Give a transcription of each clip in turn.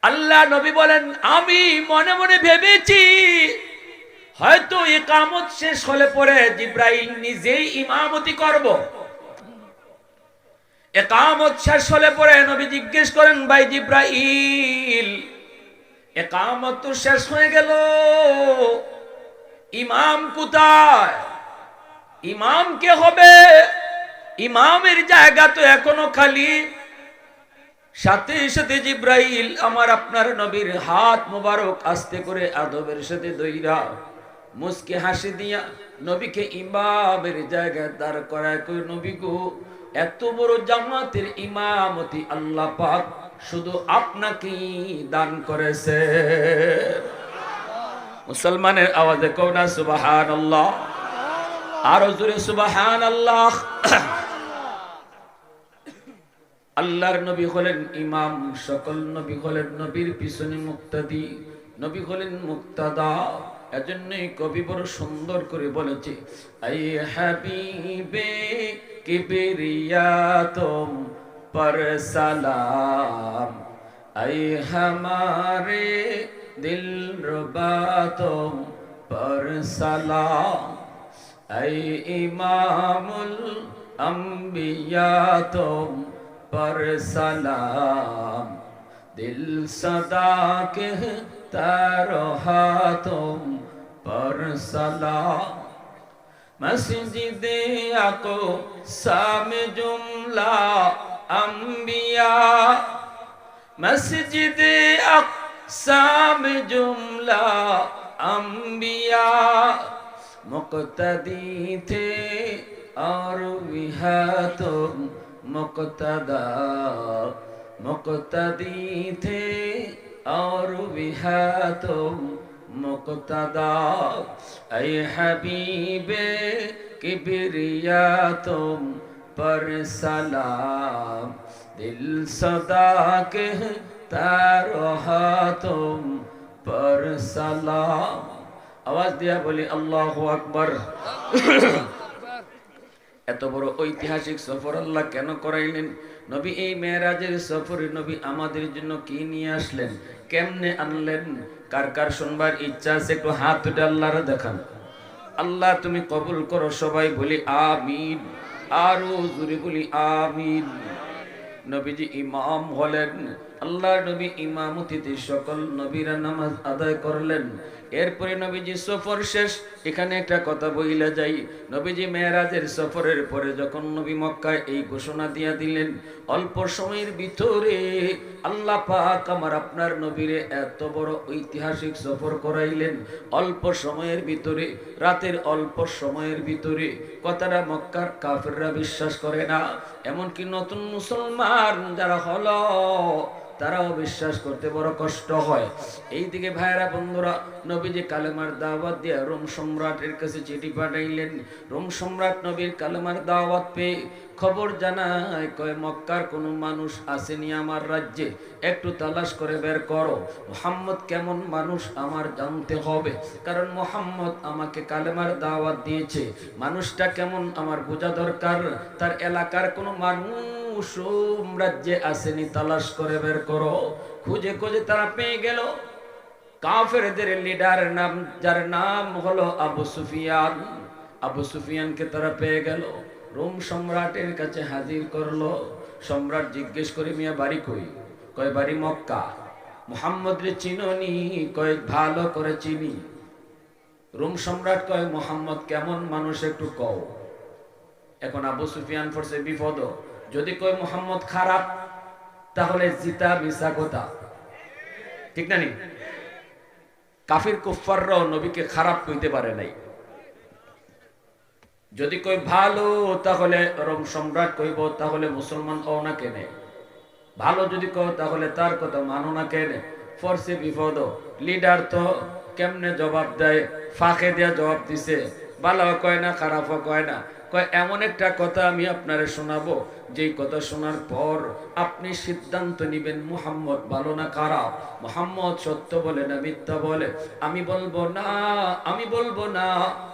আল্লাহ নবী বলেন, আমি মনে মনে ভেবেছি হয়তো ইকামত শেষ হলে পরে জিব্রাইল নিজেই ইমামতি করব। ইকামত শেষ হলে পরে নবী জিজ্ঞেস করেন, ভাই জিব্রাইল, ইকামত তো শেষ হয়ে গেল, ইমাম কোথায়? ইমাম কে হবে? ইমামের জায়গা তো এখনো খালি। সাথে সাথে জিব্রাইল আমার আপনার নবীর হাত মোবারক আস্তে করে আদবের সাথে দইরা মুস্কি হাসি দিয়া নবীকে ইমামের জায়গায় দাঁড় করায় কই, নবী গো, এত বড় জামাতের ইমামতি আল্লাহ পাক শুধু আপনাকেই দান করেছে। মুসলমানের আওয়াজে কও না সুবহানাল্লাহ, আরো জোরে সুবহানাল্লাহ। আল্লাহর নবী হলেন ইমাম, সকল নবী হলেন নবীর পিছনে মুক্তাদি, নবী হলেন মুক্তাদা। এজন্যই কবি বড় সুন্দর করে বলেছে, আই হাবিবে কিবরিয়া তুম পর সালাম, আই হামারে দিলরুবা তুম পর সালাম, আই ইমামুল আম্বিয়া তুম पर सलाम, दिल सदा कहता रहा तुम पर सलाम, मस्जिदे आको साम जुमला अंबिया, मस्जिदे साम जुमला अंबिया, मुक्तदी थे और विहा तुम मुक्तदा, मुक्तदी थे और विहा तुम मुक्तदा, ऐ हबीबे किबरिया तुम पर सलाम, दिल सदा कहता रहा तुम पर सलाम। आवाज दिया बोली अल्लाहु আকবার। এত বড় ঐতিহাসিক সফর আল্লাহ কেন করাইলেন? নবী এই মেরাজের সফরে নবী আমাদের জন্য কি নিয়ে আসলেন, কেমনে আনলেন? কার কার শুনবার ইচ্ছা আছে একটু হাত উঠে আল্লাহরে দেখান। আল্লাহ তুমি কবুল করো, সবাই বলি আমিন, আরো জোরে বলি আমিন। নবীজি ইমাম হলেন, আল্লাহর নবী ইমামতিতে সকল নবীরা নামাজ আদায় করলেন। এরপরে নবীজি সফর শেষ। এখানে একটা কথা বইলা যাই, নবীজি মেরাজের সফরের পরে যখন নবী মক্কায় এই ঘোষণা দিয়া দিলেন, অল্প সময়ের ভিতরে আল্লাহ পাক আমার আপনার নবীরে এত বড় ঐতিহাসিক সফর করাইলেন। অল্প সময়ের ভিতরে, রাতের অল্প সময়ের ভিতরে। কথাটা মক্কার কাফেররা বিশ্বাস করে না, এমনকি নতুন মুসলমান যারা হলো তারাও বিশ্বাস করতে বড় কষ্ট হয়। এইদিকে ভাইরা বন্ধুরা, নবীজি কালেমার দাওয়াত দিয়ে রোম সম্রাটের কাছে চিঠি পাঠাইলেন। রোম সম্রাট নবীর কালেমার দাওয়াত পেয়ে খবর জানায়, কয় মক্কার কোনো মানুষ আসেনি আমার রাজ্যে, একটু তালাশ করে বের করো। মুহাম্মদ কেমন মানুষ আমার জানতে হবে, কারণ মুহাম্মদ আমাকে কালেমার দাওয়াত দিয়েছে। মানুষটা কেমন আমার বোঝা দরকার। তার এলাকার কোনো মানুষ রাজ্যে আসেনি, তালাশ করে বের করো। খুঁজে খুঁজে তারা পেয়ে গেল কাফেরদের লিডার নাম, যার নাম হলো আবু সুফিয়ান। আবু সুফিয়ানকে তারা পেয়ে গেল, রোম সম্রাটের কাছে হাজির করলো। সম্রাট জিজ্ঞেস করে, মিয়া বাড়ি কই? কয় বাড়ি মক্কা। মুহাম্মদ রে চিনোনি? কয় ভালো করে চিনি। রোম সম্রাট কয়, মুহাম্মদ কেমন মানুষ একটু কও। এখন আবু সুফিয়ান পড়ছে বিপদ, যদি কয় মুহাম্মদ খারাপ তাহলে জিতা মিশা কথা, ঠিক না? নি কাফির কুফাররাও নবীকে খারাপ কইতে পারে নাই। যদি কই ভালো তাহলে রোম সম্রাট কইব, তাহলে মুসলমান হও না কেনে? ভালো যদি কও তাহলে তার কথা মানো না কেনে? ফরসে বিপদ। লিডার তো কেমনে জবাব দেয়, ফাঁকে দিয়া জবাব দিছে, ভালো কয় না খারাপও কয় না। কয় এমন একটা কথা আমি আপনারে শোনাবো, যেই কথা শোনার পর আপনি সিদ্ধান্ত নেবেন মুহাম্মদ ভালো না খারাপ, মুহাম্মদ সত্য বলে না মিথ্যা বলে। আমি বলবো না,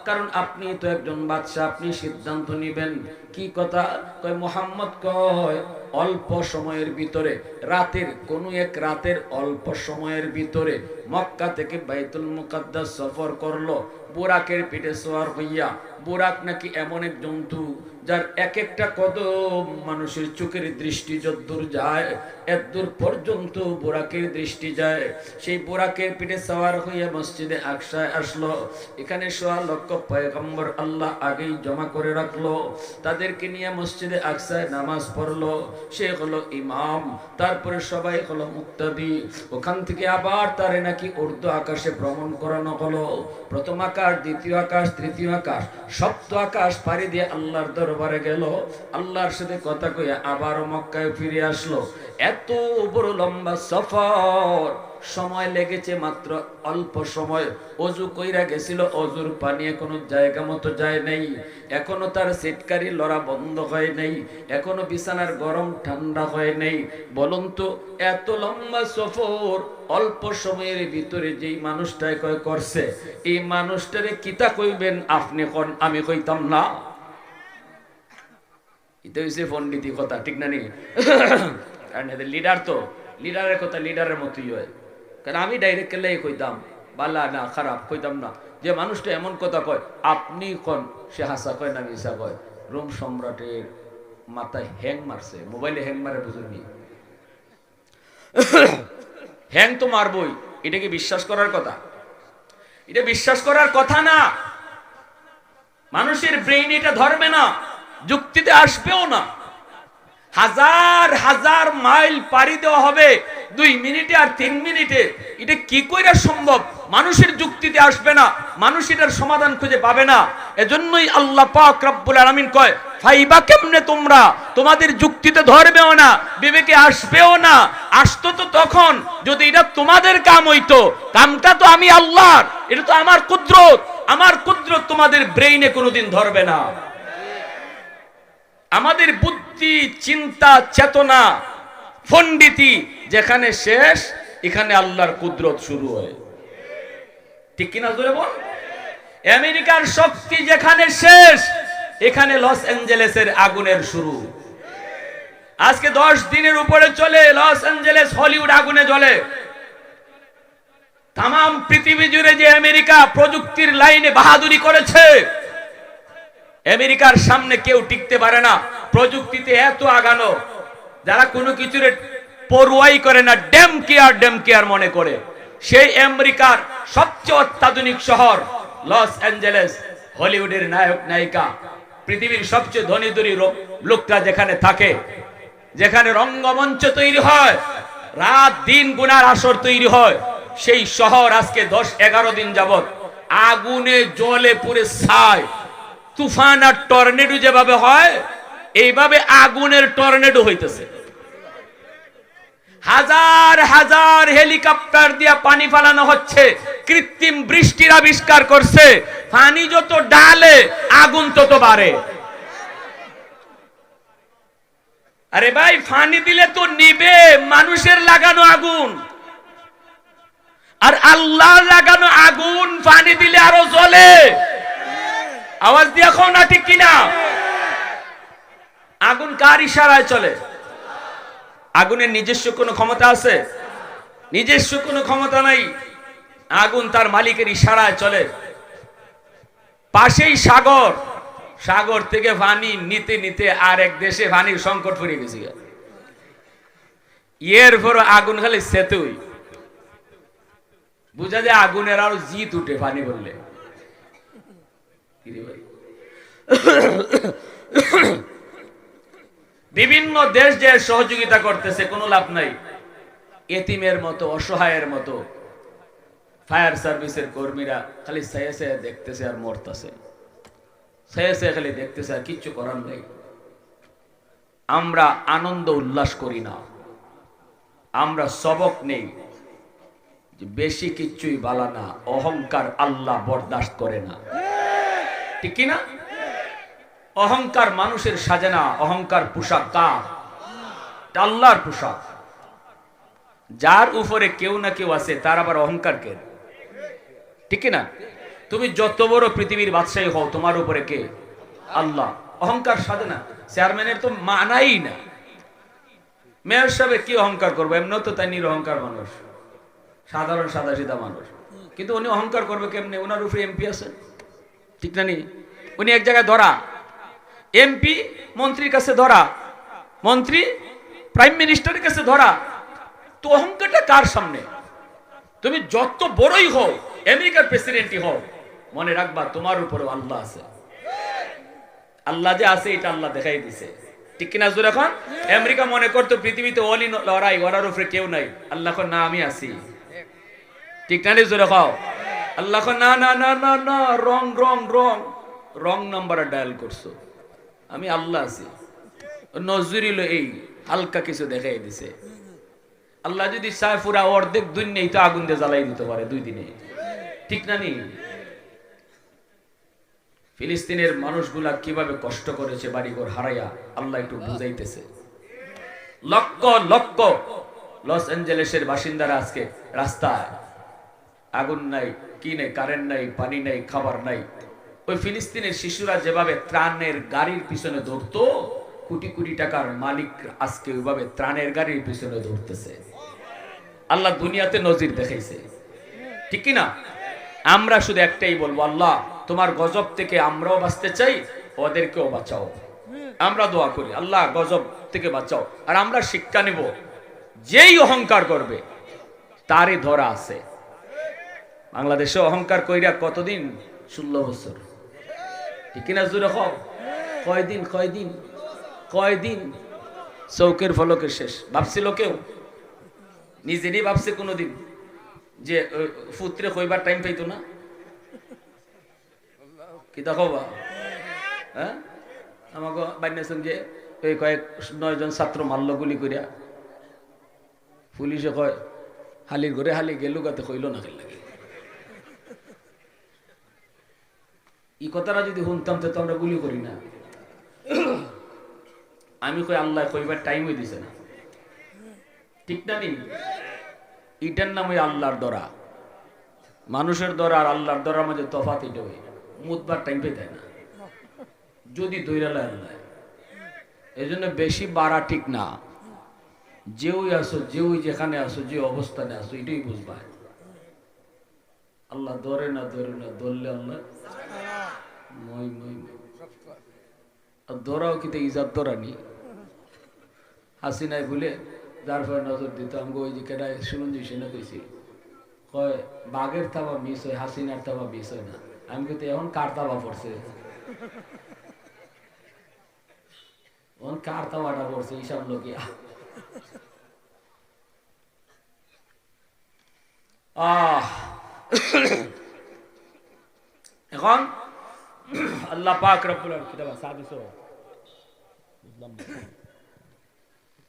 কারণ আপনি তো একজন বাদশা, আপনি সিদ্ধান্ত নেবেন। কি কথা কয়? মুহাম্মদ কয় অল্প সময়ের ভিতরে, রাতের অল্প সময়ের ভিতরে মক্কা থেকে বাইতুল মুকাদ্দাস সফর করলো বুরাকের পিঠে সওয়ার হইয়া। বুরাক নাকি এমন এক জন্তু যার এক একটা কদম মানুষের চোখের দৃষ্টি যদ্দূর যায় এতদূর পর্যন্ত বুরাকের দৃষ্টি যায়। সেই বুরাকের পিঠে সওয়ার হইয়া মসজিদে আকসায় আসলো। এখানে ১৬ লক্ষ পয়গম্বর আল্লাহ আগেই জমা করে রাখলো, তাদেরকে নিয়ে মসজিদে আকসায় নামাজ পড়লো। সে হলো ইমাম, তারপরে সবাই হলো মুক্তাদি। ওখান থেকে আবার তারে নাকি ঊর্ধ্ব আকাশে ভ্রমণ করানো হলো। প্রথম আকাশ, দ্বিতীয় আকাশ, তৃতীয় আকাশ, সপ্ত আকাশ পাড়ি দিয়ে আল্লাহর দরবারে গেল। আল্লাহর সাথে কথা কইয়া আবারও মক্কায় ফিরে আসলো। এত বড় লম্বা সফর, সময় লেগেছে মাত্র অল্প সময়। অজু কইরা গেছিল, অজুর পানি এখনো জায়গা মতো যায় নাই, এখনো তার সিটকারি লড়া বন্ধ হয় নাই, এখনো বিছানার গরম ঠান্ডা হয় নাই। বলুন তো, এত লম্বা সফর অল্প সময়ের ভিতরে যেই মানুষটাই করছে, এই মানুষটারে কিতা কইবেন আপনি কোন? আমি কইতাম না। এটা হইছে পণ্ডিতি কথা, ঠিক না? নি কারণ এদের লিডার, তো লিডারের কথা লিডারের মতোই হয়। কারণ আমি ডাইরেক্ট কেলে কইতাম বালা না খারাপ কইতাম না। যে মানুষটা এমন কথা কয় আপনি কোন, সে হাসা কয় না মিশা কয়। রোম সম্রাটের মাথায় হ্যাং মারছে, মোবাইলে হ্যাং মারে বুঝবি, হ্যাং তো মারবই। এটা কি বিশ্বাস করার কথা? এটা বিশ্বাস করার কথা না। মানুষের ব্রেইন এটা ধরবে না, যুক্তিতে আসবেও না। হাজার হাজার মাইল পাড়ি দেওয়া হবে 2 মিনিটে আর 3 মিনিটে। এটা কি কইরা সম্ভব? মানুষের যুক্তিতে আসবে না, মানুষ এটার সমাধান খুঁজে পাবে না। এজন্যই আল্লাহ পাক রব্বুল আলামিন কয় ফাইবা কেমনে তোমরা, তোমাদের যুক্তিতে ধরবেও না, বিবেকে আসবেও না। আসতো তো তখন যদি এটা তোমাদের কাম হইতো। কামটা তো আমি আল্লাহর, এটা তো আমার কুদরত। আমার কুদরত তোমাদের ব্রেইনে কোনোদিন ধরবে না। আমাদের বুদ্ধি, চিন্তা, চেতনা, পণ্ডিতি যেখানে শেষ, এখানে আল্লাহর কুদরত শুরু হয়। ঠিক কিনা জোরে বল? আমেরিকার শক্তি যেখানে শেষ, এখানে লস অ্যাঞ্জেলেসের আগুনের শুরু। আজকে 10 দিনের উপরে চলে লস অ্যাঞ্জেলেস, হলিউড আগুনে জ্বলে। তাম পৃথিবী জুড়ে যে আমেরিকা প্রযুক্তির লাইনে বাহাদুরি করেছে, আমেরিকার সামনে কেউ টিকতে পারে না। প্রযুক্তিতে এত আগানো, যারা কোনো কিছুর পরোয়াই করে না, ড্যাম কেয়ার মনে করে। সেই আমেরিকার সবচেয়ে অত্যাধুনিক শহর লস অ্যাঞ্জেলেস, হলিউডের নায়ক নায়িকা, পৃথিবীর সবচেয়ে ধনী লোকটা যেখানে থাকে, যেখানে রঙ্গমঞ্চ তৈরি হয়, রাত দিন গুনার আসর তৈরি হয়, সেই শহর আজকে 10-11 দিন যাবত আগুনে জ্বলে পুড়ে ছাই। তুফান আর টর্নেডো যেভাবে হয়, এইভাবে আগুনের টর্নেডো হইতেছে। হাজার হাজার হেলিকপ্টার দিয়ে পানি ফালানো হচ্ছে, কৃত্রিম বৃষ্টির আবিষ্কার করছে। পানি যত ডালে আগুন তত বাড়ে। আরে ভাই, পানি দিলে তো নিবে, মানুষের লাগানো আগুন। আর আল্লাহ লাগানো আগুন পানি দিলে আরো জ্বলে। আওয়াজ দিয়ে কও না ঠিক কিনা? আগুন কার ইশারায় চলে? আগুনের নিজস্ব কোনো ক্ষমতা আছে? নিজস্ব কোনো ক্ষমতা নাই। আগুন তার মালিকের ইশারায় চলে। পাশেই সাগর, সাগর থেকে পানি নিতে নিতে আর এক দেশে পানির সংকট পড়ে গেছে। এরপর আগুন খালি সেতুই, বুঝা যায় আগুনের আরো জিত উঠে পানি বললে। বিভিন্ন দেশ যে সহযোগিতা করতেছে, কোনো লাভ নাই। এতিমের মতো, অসহায়ের মতো ফায়ার সার্ভিসের কর্মীরা খালি চেয়ে চেয়ে দেখতেছে আর মরতেছে, চেয়ে চেয়ে খালি দেখতেছে আর কিচ্ছু করার নেই। আমরা আনন্দ উল্লাস করি না, আমরা সবক নেই যে বেশি কিচ্ছুই বালা না, অহংকার আল্লাহ বরদাস্ত করে না। ঠিক কিনা? অহংকার মানুষের সাজে না, অহংকার পোশাক কার? আল্লাহর পোশাক। যার উপরে কেউ না কেউ আছে তার আবার অহংকার কে? ঠিক না? তুমি যত বড় পৃথিবীর বাদশাহী হও, তোমার উপরে কে? আল্লাহ। অহংকার সাজে না। চেয়ারম্যানের তো মানাই না। মেয়র সাহেব কি অহংকার করবো? এমন তো তাই নিরহংকার মানুষ, সাধারণ সাদা সিধা মানুষ, কিন্তু উনি অহংকার করবে কেমনে? ওনার উপরে এমপি আছে, ঠিক না? উনি এক জায়গায় ধরা, এমপি মন্ত্রীর কাছে ধরা, মন্ত্রী প্রাইম মিনিস্টারের কাছে ধরা, তো অহংকারটা কার সামনে? তুমি যত বড়ই হও, আমেরিকার প্রেসিডেন্টই হও, মনে রাখবা তোমার উপরে আল্লাহ আছে। আল্লাহ যে আছে এটা আল্লাহ দেখাই দিছে, ঠিক কিনা? জোর এখন আমেরিকা মনে করতো পৃথিবীতে অলি লড়াই, ওরার উপরে কেউ নাই। আল্লাহ না, আমি আছি, ঠিক না? জোরে খাও। আল্লাহ না না না না না, রং রং রং রং নাম্বারে ডায়াল করছো, আমি আল্লাহ আছি। নজরিল এই হালকা কিছু দেখাই দিছে। আল্লাহ যদি চায় পুরা অর্ধেক দুনিয়াই তো আগুন দিয়ে জ্বালাই দিতে পারে 2 দিনে, ঠিক না? ফিলিস্তিনের মানুষগুলা কিভাবে কষ্ট করেছে বাড়িঘর হারাইয়া, আল্লাহ একটু বুঝাইতেছে। লক্ষ লক্ষ লস অ্যাঞ্জেলেসের বাসিন্দারা আজকে রাস্তায়, আগুন নাই, কি নেই, কারেন্ট নাই, পানি নাই, খাবার নাই। ওই ফিলিস্তিনের শিশুরা যেভাবে ত্রাণের গাড়ির পিছনে দৌড়তো, কোটি কোটি টাকার মালিক আজকে ওইভাবে ত্রাণের গাড়ির পিছনে দৌড়তেছে। আল্লাহ দুনিয়াতে নজির দেখাইছে, ঠিক কিনা? আমরা শুধু একটাই বলবো, আল্লাহ তোমার গজব থেকে আমরাও বাঁচতে চাই, ওদেরকেও বাঁচাও। আমরা দোয়া করি, আল্লাহ গজব থেকে বাঁচাও। আর আমরা শিক্ষা নেব, যেই অহংকার করবে তারই ধরা আছে। বাংলাদেশে অহংকার কইরা কতদিন? 16 বছর, ঠিক কিনা? জোরে খাও। কয়দিন কয়দিন কয়দিন? চৌকের ফলকের শেষ। ভাবছিল কেউ? নিজেরই ভাবছে কোনোদিন যে পুত্রে কইবার টাইম পাইতো না? কি দেখো বা, হ্যাঁ, আমাকে বাইনের সঙ্গে ওই 9 জন ছাত্র মারল গুলি করিয়া। পুলিশে কয় হালির ঘরে হালি গেলু গাতে কইল না খেল লাগে। এই কথাটা যদি শুনতাম তো আমরা গুলি করি না। আমি কই আল্লাহ কইবার টাইম হয়ে দিছে না, ঠিক না? এটার নাম ওই আল্লাহর দরা। মানুষের দরা আর আল্লাহর দরার মধ্যে তফাৎ এটা। হই মুদবার টাইম পেতে না যদি দৈরালে আল্লাহ। এই জন্য বেশি বাড়া ঠিক না। যেই আসো, যেই যেখানে আসো, যে অবস্থানে আসো, এটাই বুঝবা। আল্লাহ ধরে না, ধরে না, ধরলে আল্লাহ মই মই। আর ধরাও কিন্তু ইজাত ধরা নি। হাসিনাই বলে যার ফলে নজর দিত। আমি ওই যে কেডায় সুরঞ্জি সেনা কইছি, কয় বাঘের থাবা মিস হয়, হাসিনার থাবা মিস হয় না। আমি কিন্তু এখন কার থাবা পড়ছে, এখন কার থাবাটা পড়ছে হিসাব লোকিয়া। এখন আল্লাহ পাক রব্বুল আলামিন কিতাব সাদিস বুঝলাম না,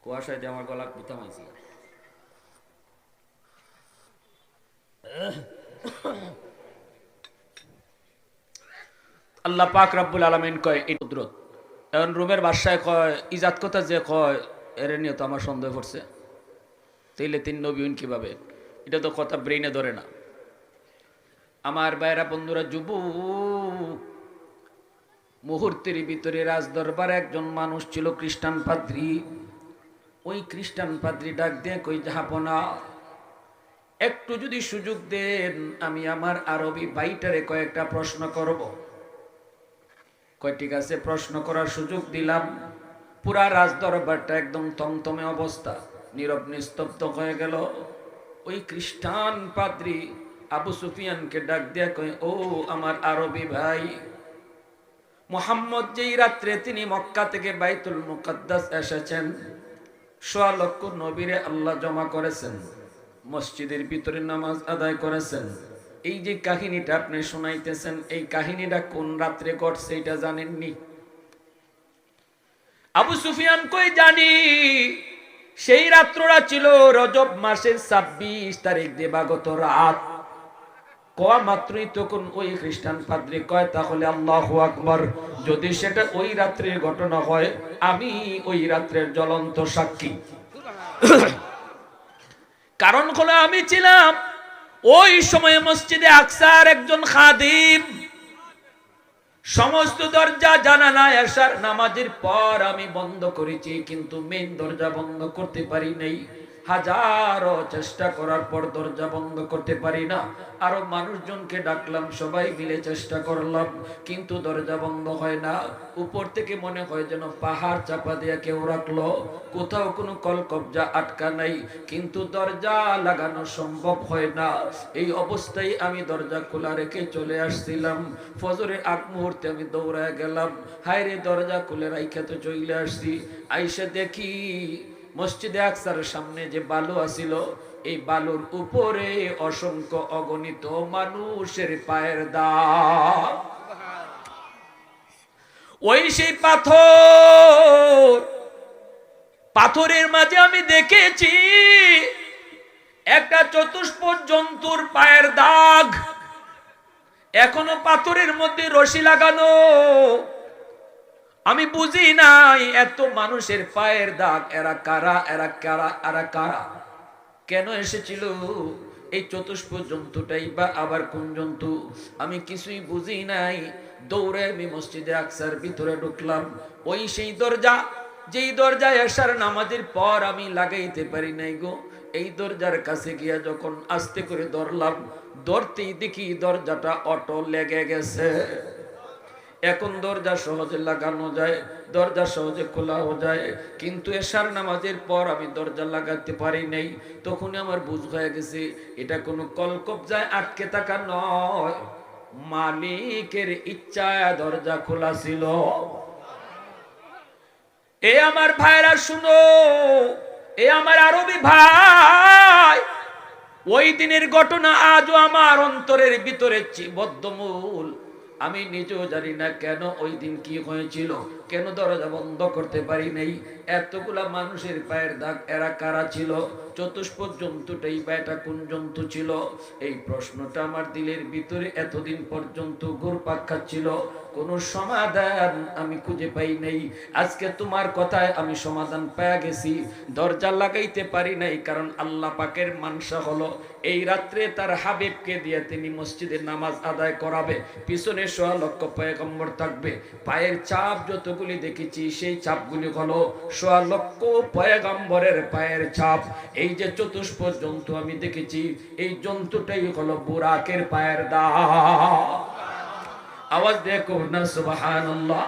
কুয়াশায় দিয়ে আমার গলা বিতামাইছি। আল্লাহ পাক রব্বুল আলামিন কয় এই কুদরত। এখন রুমের বাসায় কয় ইজাত কথা যে কয় এর নিয়ে তো আমার সন্দেহ পড়ছে। তাইলে 3 নবী কিভাবে? এটা তো কথা ব্রেইনে ধরে না। আমার ভাইরা বন্ধুরা, যুবক, মুহূর্তের ভিতরে রাজদরবারে একজন মানুষ ছিল, খ্রিস্টান পাদ্রী। ওই খ্রিস্টান পাদ্রী ডাক দিয়ে কই, জাহাপনা, একটু যদি সুযোগ দেন আমি আমার আরবি ভাইটারে কয়েকটা প্রশ্ন করব। কয় ঠিক আছে, প্রশ্ন করার সুযোগ দিলাম। পুরা রাজদরবারটা একদম থমথমে অবস্থা, নীরব নিস্তব্ধ হয়ে গেল। ওই খ্রিস্টান পাদ্রী আবু সুফিয়ানকে ডাক দিয়া কয়, ও আমার আরবি ভাই, মুহাম্মদ যেই রাত্রে তিনি মক্কা থেকে বাইতুল মুকাদ্দাস এসেছেন, 1.25 লক্ষ নবীরে আল্লাহ জমা করেছেন, মসজিদের ভিতরে নামাজ আদায় করেছেন। এই যে কাহিনীটা আপনি শোনাইতেছেন, এই কাহিনীটা কোন রাত্রে ঘটছে এটা জানেননি? আবু সুফিয়ান কই, জানি। সেই রাত্রটা ছিল রজব মাসের 26 তারিখ দিবাগত রাত। কোয়া মাত্রই তখন ওই খ্রিস্টান পাদ্রী কয় তাহলে আল্লাহু আকবার। যদি সেটা ওই রাত্রির ঘটনা হয়, আমি ওই রাত্রের জ্বলন্ত সাক্ষী। কারণ হলো আমি ছিলাম ওই সময়ে মসজিদে আকসার একজন খাদিম। সমস্ত দরজা জানালা এশার নামাজের পর আমি বন্ধ করেছি, কিন্তু মেইন দরজা বন্ধ করতে পারি নাই। হাজারো চেষ্টা করার পর দরজা বন্ধ করতে পারি না। আরো মানুষজনকে ডাকলাম, সবাই মিলে চেষ্টা করলাম, কিন্তু দরজা বন্ধ হয় না। উপর থেকে মনে হয় যেন পাহাড় চাপা দিয়ে কেউ রাখলো, কোথাও কোনো কলকবজা আটকা নাই, কিন্তু দরজা লাগানো সম্ভব হয় না। এই অবস্থায় আমি দরজা খোলা রেখে চলে আসছিলাম। ফজরের আগ মুহূর্তে আমি দৌড়ায় গেলাম, হায়রে দরজা খুলে রাইখা তো চলে আসছি। আইসা দেখি মসজিদে আকসার সামনে যে বালু আছিল, এই বালুর উপরে অসংখ্য অগণিত মানুষের পায়ের দাগ। ওই সেই পাথরের মাঝে আমি দেখেছি একটা চতুষ্পদ জন্তুর পায়ের দাগ, এখনো পাথরের মধ্যে রশি লাগানো। আমি বুঝি নাই এত মানুষের পায়ের দাগ, এরা কারা, এরা কারা, এরা কারা, কেন এসেছিল? এই চতুষ্পদ জন্তুটাই বা আবার কোন জন্তু? আমি কিছুই বুঝি নাই। দৌড়ে আমি মসজিদে আকসার ভিতরে ঢুকলাম। ওই সেই দরজা, যেই দরজায় এশার নামাজের পর আমি লাগাইতে পারি নাই গো। এই দরজার কাছে গিয়া যখন আস্তে করে ধরলাম, ধরতেই দেখি দরজাটা অটো লেগে গেছে। এখন দরজা সহজে লাগানো যায়, দরজা সহজে খোলাও যায়, কিন্তু এশার নামাজের পর আমি দরজা লাগাতে পারি নাই। তখনই আমার বুঝ হয়ে গেছে এটা কোনো কলকবজায় আটকে থাকা নয়, মালিকের ইচ্ছায় দরজা খোলা ছিল। এ আমার ভাইরা শুনো, এ আমার আরবি ভাই, ওই দিনের ঘটনা আজও আমার অন্তরের ভিতরে বদ্ধমূল। আমি নিজেও জানি না কেন ওই দিন কি হয়েছিল, কেন দরজা বন্ধ করতে পারি নাই। এতগুলা মানুষের পায়ের দাগ, এরা কারা ছিল? চতুষ্পদ জন্তুটাই বা এটা কোন জন্তু ছিল? এই প্রশ্নটা আমার দিলের ভিতরে এতদিন পর্যন্ত ঘুরপাক খাচ্ছিল, কোনো সমাধান আমি খুঁজে পাই নাই। আজকে তোমার কথায় আমি সমাধান পেয়ে গেছি। দরজা লাগাইতে পারি নাই কারণ আল্লাহ পাকের মানসা হলো এই রাত্রে তার হাবিবকে দিয়ে তিনি মসজিদে নামাজ আদায় করাবে। পিছনে 1.5 লক্ষ পয়গম্বর থাকবে, পায়ের চাপ যতগুলি দেখেছি সেই চাপগুলি হলো 1.5 লক্ষ পয়গম্বরের পায়ের ছাপ। এই যে চতুষ্পদ জন্তু আমি দেখেছি, এই জন্তুটাই হলো বুরাকের পায়ের দাগ। আওয়াজ দেখো না সুবহানাল্লাহ।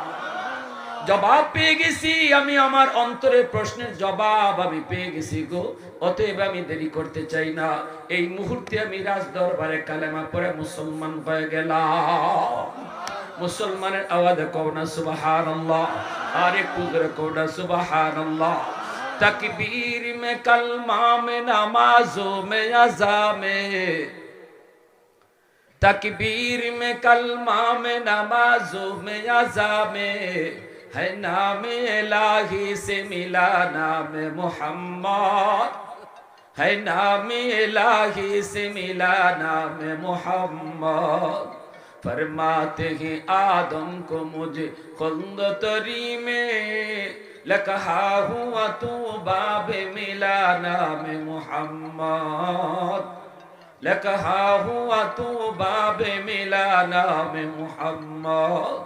জবাব পেয়ে গেছি আমি, আমার অন্তরের প্রশ্নের জবাব আমি পেয়ে গেছি গো। অতএব আমি দেরি করতে চাই না, এই মুহূর্তে আমি রাজ দরবারে কালেমা পড়ে মুসলমান হয়ে গেলাম। মুসলমানের আওয়াজ কও না সুবহানাল্লাহ, আর একটু জোরে কও না সুবহানাল্লাহ। तकबीर में कलमा में नमाजों में अज़ा में, तकबीर में कलमा में नमाजों में अज़ा में, है नाम इलाही से मिला नाम मोहम्मद, है नाम इलाही से मिला नाम मोहम्मद। फरमाते हैं आदम को मुझे खुल्द तरी में, लकहा हुआ तू बाबे मिला नाम मोहम्मद, लकहा हुआ तू बाबे मिला नाम मोहम्मद।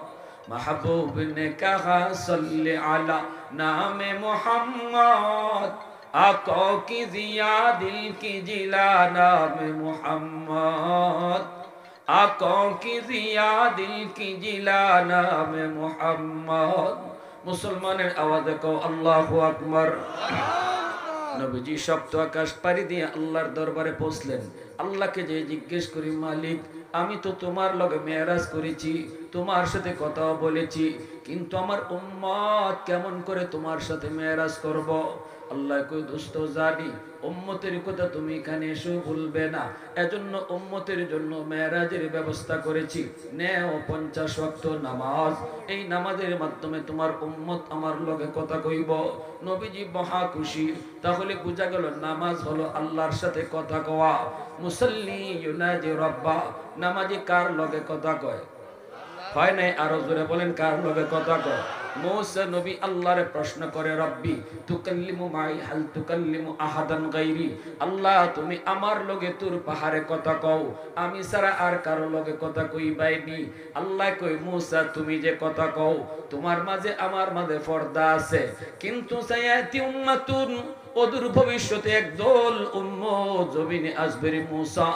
महबूब ने कहा सल्ले अला नाम मोहम्मद, आंखों की जिया दिल की जिला नाम मोहम्मद, आंखों की जिया दिल की जिला नाम मोहम्मद। মুসলমানের আওয়াজে কও আল্লাহু আকবার। নবীজি সপ্ত আকাশ পাড়ি দিয়ে আল্লাহর দরবারে পৌঁছলেন। আল্লাহকে যে জিজ্ঞেস করি, মালিক আমি তো তোমার লগে মেরাজ করেছি, তোমার সাথে কথাও বলেছি, কিন্তু আমার উম্মত কেমন করে তোমার সাথে মেরাজ করব? আল্লাহ কই দোস্ত জানি উম্মতের কথা তুমি এখানে এসে বলবে না, এজন্য উম্মতের জন্য মেরাজের ব্যবস্থা করেছি। নেও 50 ওয়াক্ত নামাজ, এই নামাজের মাধ্যমে তোমার উম্মত আমার লগে কথা কইব। নবীজি মহা খুশি। তাহলে বোঝা গেল নামাজ হলো আল্লাহর সাথে কথা কওয়া। মুসাল্লি ইউনাজি রাব্বা, নামাজি কার লগে কথা কয়? হয় নাই? আরো জোরে বলেন, কার লগে কথা কয়? মুসা নবী আল্লাহরে প্রশ্ন করে, রব্বি তুকাল্লিমু মাই হাল তুকাল্লিমু আহাদান গায়রি, আল্লাহ তুমি আমার লগে তোর পাহাড়ে কথা কও, আমি ছাড়া আর কারো লগে কথা কইবাইনি। আল্লাহ কই, মুসা তুমি যে কথা কও তোমার মাঝে আমার মাঝে পর্দা আছে, কিন্তু সায়াতি উম্মাতুন, অদূর ভবিষ্যতে একদল উম্মত জমিনে আসবে রে মুসা,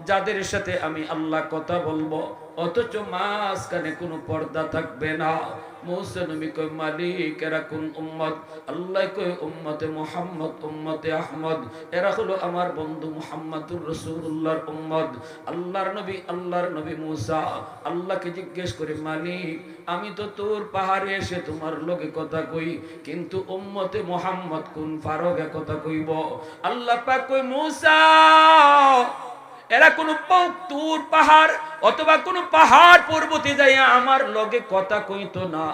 যাদের সাথে আমি আল্লাহ কথা বলবো, অথচ মাঝখানে কোনো পর্দা থাকবে না। মুসা নবী কয়, মালিক এরা কোন উম্মত? আল্লাহ কয়, উম্মতে মুহাম্মদ, উম্মতে আহমদ, এরা হলো আমার বন্ধু মুহাম্মাদুর রাসূলুল্লাহর উম্মত। আল্লাহর নবী মুসা আল্লাহকে জিজ্ঞেস করে, মালিক আমি তো তোর পাহাড়ে এসে তোমার লগে কথা কই, কিন্তু উম্মতে মুহাম্মদ কোন ফারগে কথা কইব? আল্লাহ পাক কয়, মুসা এরা কোন তুর পাহাড় অথবা কোন পাহাড় পর্বতে যাইয়া আমার লগে কথা কইতো না,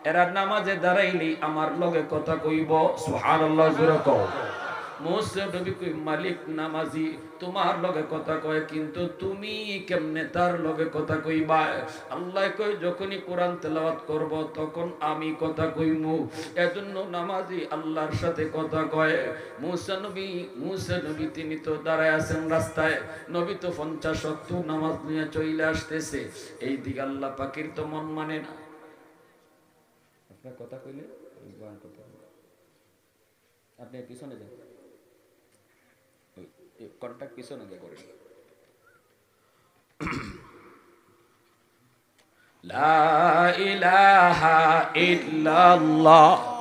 এরা নামাজে দাঁড়াইলেই আমার লগে কথা কইব। সুবহানাল্লাহ, জোরে কও। মুসা নবী কই, মালিক নামাজি তোমার লগে কথা কয়, কিন্তু তুমি কেমনে তার লগে কথা কইবা? আল্লাহ কই, যখনই কোরআন তেলাওয়াত করব তখন আমি কথা কইমু, এজন্য নামাজি আল্লাহর সাথে কথা কয়। মুসা নবী তিনি তো দাঁড়ায় আছেন রাস্তায়, নবী তো 50 ওয়াক্ত নামাজ নিয়ে চলে আসতেছে। এই দিকে আল্লাহ পাকের তো মন মানে না। আপনার কথা কইলে আপনি পিছনে যান, কন্টাক্ট পিছনে গিয়ে করেন। লা ইলাহা ইল্লাল্লাহ